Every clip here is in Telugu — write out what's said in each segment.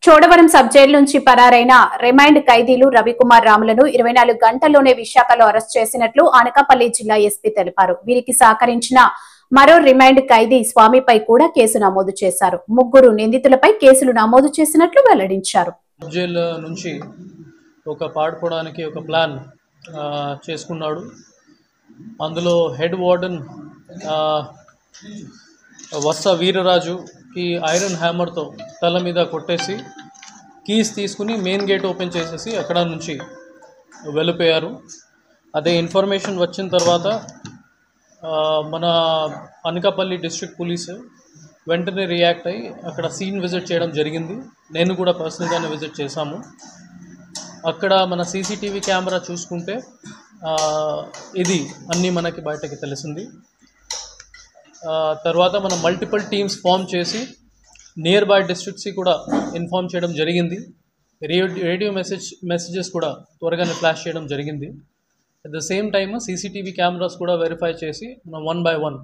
చోడవరం సబ్ జైలు నుంచి పరారైన రిమైండ్ ఖైదీలు రవికుమార్ రాములను 24 గంటల్లోనే విశాఖలో అరెస్ట్ చేసినట్లు అనకాపల్లి జిల్లా ఎస్పీ తెలిపారు. వీరికి సహకరించిన మరో రిమైండ్ ఖైదీ స్వామిపై కూడా కేసు నమోదు చేశారు. ముగ్గురు నిందితులపై కేసులు నమోదు చేసినట్లు వెల్లడించారు. జైలు నుంచి ఒక పాడుకోవడానికి ఒక ప్లాన్ చేసుకున్నాడు. అందులో హెడ్ వార్డెన్ వస్స వీరరాజుకి ఐరన్ హ్యామర్తో తల మీద కొట్టేసి కీస్ తీసుకుని మెయిన్ గేట్ ఓపెన్ చేసేసి అక్కడ నుంచి వెళ్ళిపోయారు. అదే ఇన్ఫర్మేషన్ వచ్చిన తర్వాత మన అనకాపల్లి డిస్ట్రిక్ట్ పోలీసు వెంటనే రియాక్ట్ అయ్యి అక్కడ సీన్ విజిట్ చేయడం జరిగింది. నేను కూడా పర్సనల్గానే విజిట్ చేశాము. అక్కడ మన సీసీటీవీ కెమెరా చూసుకుంటే ఇది అన్నీ మనకి బయటకి తెలిసింది. తర్వాత మనం మల్టిపుల్ టీమ్స్ ఫామ్ చేసి నియర్ బై డిస్ట్రిక్ట్స్కి కూడా ఇన్ఫామ్ చేయడం జరిగింది. రేడియో మెసేజెస్ కూడా త్వరగానే ఫ్లాష్ చేయడం జరిగింది. At the same time CCTV cameras కూడా వెరిఫై చేసి మనం 1 by 1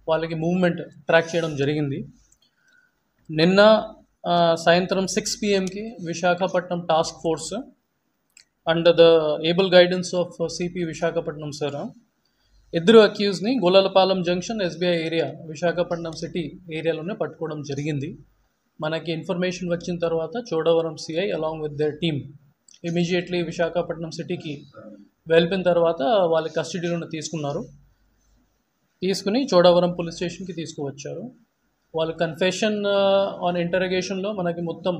వాళ్ళకి మూవ్మెంట్ ట్రాక్ చేయడం జరిగింది. నిన్న సాయంత్రం 6 PM Visakhapatnam task force under the able guidance of CP Visakhapatnam sir ఇద్దరు అక్యూజ్ని Gollalapalem junction SBI area Visakhapatnam city ఏరియాలోనే పట్టుకోవడం జరిగింది. మనకి ఇన్ఫర్మేషన్ వచ్చిన తర్వాత Chodavaram CI along with their team immediately Visakhapatnam సిటీకి వెళ్ళిన తర్వాత వాళ్ళ కస్టడీలోనే తీసుకుని చోడవరం పోలీస్ స్టేషన్కి తీసుకువచ్చారు. వాళ్ళ కన్ఫెషన్ ఆన్ ఇంటరగేషన్లో మనకి మొత్తం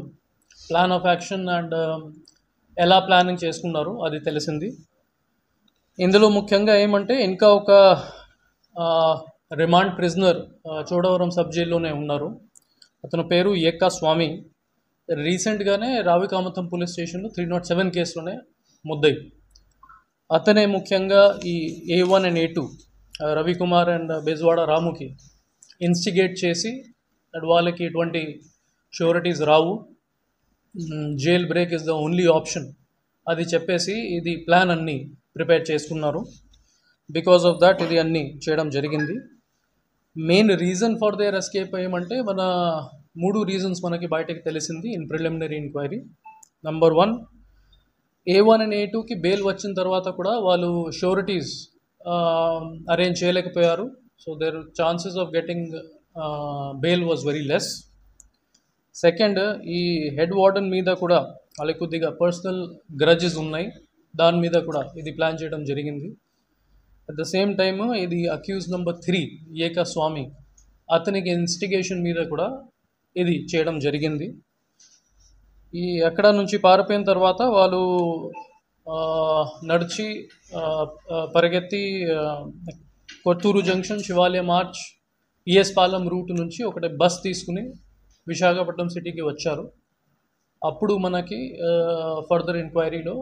ప్లాన్ ఆఫ్ యాక్షన్ అండ్ ఎలా ప్లానింగ్ చేసుకున్నారు అది తెలిసింది. ఇందులో ముఖ్యంగా ఏమంటే ఇంకా ఒక రిమాండ్ ప్రిజనర్ చోడవరం సబ్ జైల్లోనే ఉన్నారు. అతని పేరు ఏకా స్వామి. రీసెంట్గానే రావికామతం పోలీస్ స్టేషన్లో 307 కేసులోనే ముద్దయి. అతనే ముఖ్యంగా ఈ A1 and A2 Ravikumar and Bejawada రాముకి ఇన్స్టిగేట్ చేసి వాళ్ళకి ఎటువంటి షూరిటీస్ రావు, jail break is the only option అది చెప్పేసి ఇది ప్లాన్ అన్నీ ప్రిపేర్ చేసుకున్నారు. బికాస్ ఆఫ్ దాట్ ఇది అన్నీ చేయడం జరిగింది. Main reason for their escape ఏమంటే మన 3 రీజన్స్ మనకి బయటకు తెలిసింది in preliminary enquiry. Number 1, A1 and A2కి బెయిల్ వచ్చిన తర్వాత కూడా వాళ్ళు షూరిటీస్ అరేంజ్ చేయలేకపోయారు. So their chances of getting bail was very less. Second, ఈ హెడ్ వార్డెన్ మీద కూడా వాళ్ళకి కొద్దిగా పర్సనల్ గ్రడ్జెస్ ఉన్నాయి. దాని మీద కూడా ఇది ప్లాన్ చేయడం జరిగింది. అట్ ద సేమ్ టైమ్ ఇది అక్యూజ్ నెంబర్ 3 ఏకా స్వామి అతనికి ఇన్స్టిగేషన్ మీద కూడా ఇది చేయడం జరిగింది. ఈ అక్కడ నుంచి పారిపోయిన తర్వాత వాళ్ళు నడిచి పరిగెత్తి కొత్తూరు జంక్షన్, శివాలయం ఆర్చ్, పిఎస్ పాలెం రూట్ నుంచి ఒకటి బస్ తీసుకుని విశాఖపట్నం సిటీకి వచ్చారు. అప్పుడు మనకి ఫర్దర్ ఎంక్వైరీలో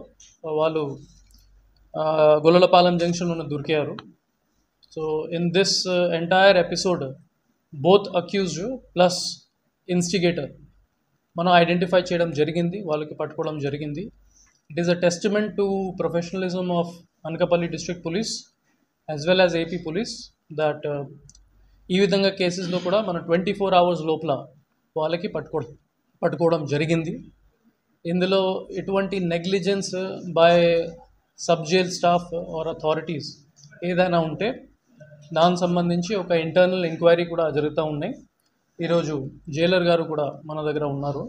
వాళ్ళు గొల్లలపాలెం జంక్షన్లోనే దొరికారు. So in this entire episode both accused plus instigator మనం ఐడెంటిఫై చేయడం జరిగింది, వాళ్ళకి పట్టుకోవడం జరిగింది. It is a testament to professionalism of Anakapalli district police as well as AP police that ఈ విధంగా కేసెస్లో కూడా మన 24 hours లోపల వాళ్ళకి పట్టుకోవడం జరిగింది. ఇందులో ఎటువంటి negligence by sub jail staff or authorities ఏదైనా ఉంటే దానికి సంబంధించి ఒక ఇంటర్నల్ ఎంక్వైరీ కూడా జరుగుతూ ఉన్నాయి. ఈరోజు జైలర్ గారు కూడా మన దగ్గర ఉన్నారు.